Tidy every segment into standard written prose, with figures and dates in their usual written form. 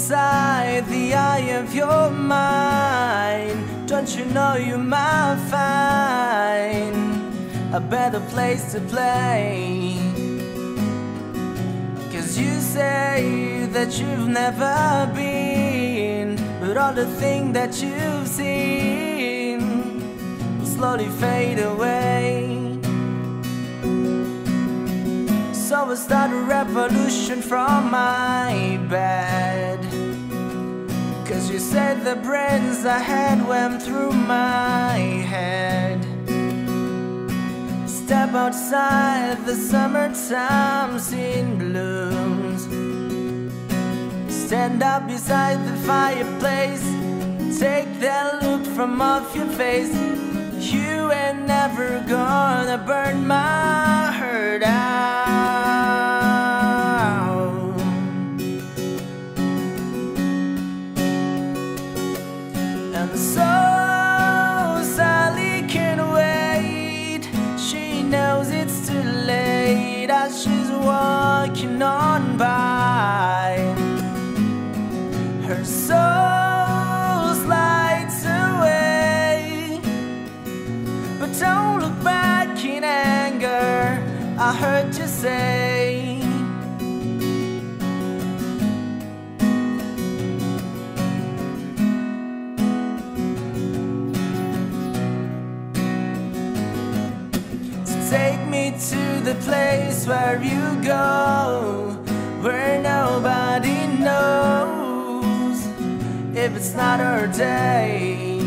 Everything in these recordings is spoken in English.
inside the eye of your mind. Don't you know you might find a better place to play? 'Cause you say that you've never been, but all the things that you've seen will slowly fade away. So I start a revolution from my bed, 'cause you said the brains I had went through my head. Step outside, the summertime's in blooms. Stand up beside the fireplace, take that look from off your face. You ain't never gonna burn my heart out. And so Sally can't wait. She knows it's too late as she's walking on by. Her soul slides away, but don't look back in anger, I heard you say. So take me to the place where you go, where nobody knows if it's not our day.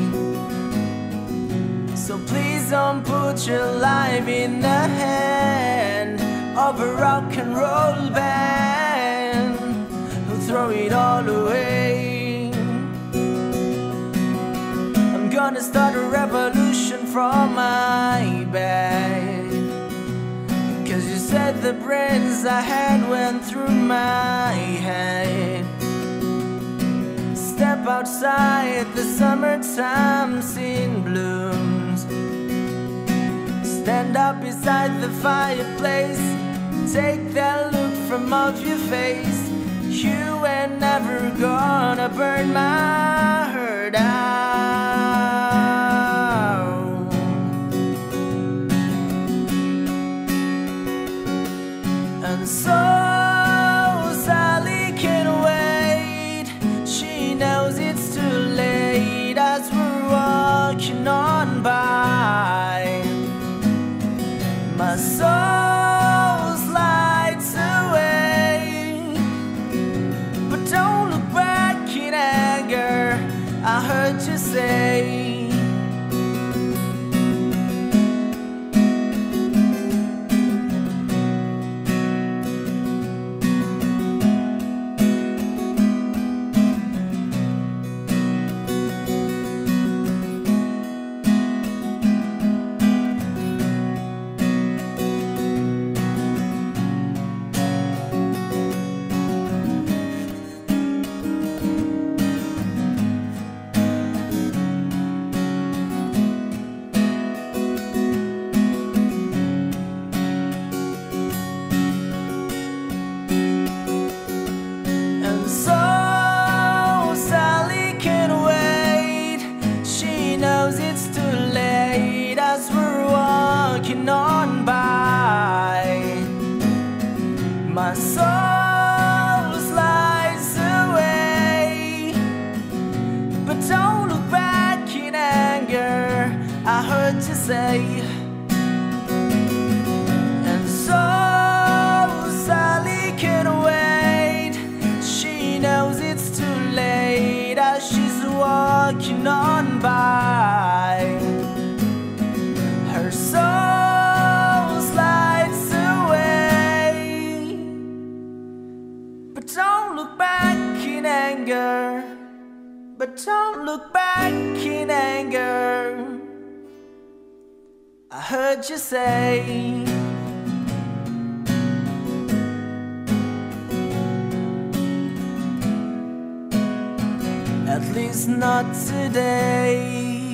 So please don't put your life in the hand of a rock and roll band who'll throw it all away. I'm gonna start a revolution from my bed, 'cause you said the brains I had went through my head. Step outside, the summertime's in blooms. Stand up beside the fireplace, take that look from off your face. You ain't never gonna burn my heart out. And so Sally can't wait. She knows it's too late as we're walking on by. My soul slides away, but don't look back in anger, I heard you say. On by, my soul slides away, but don't look back in anger, I heard you say. And so Sally can't wait. She knows it's too late as she's walking on by. Her soul slides away, but don't look back in anger, but don't look back in anger, I heard you say. At least not today.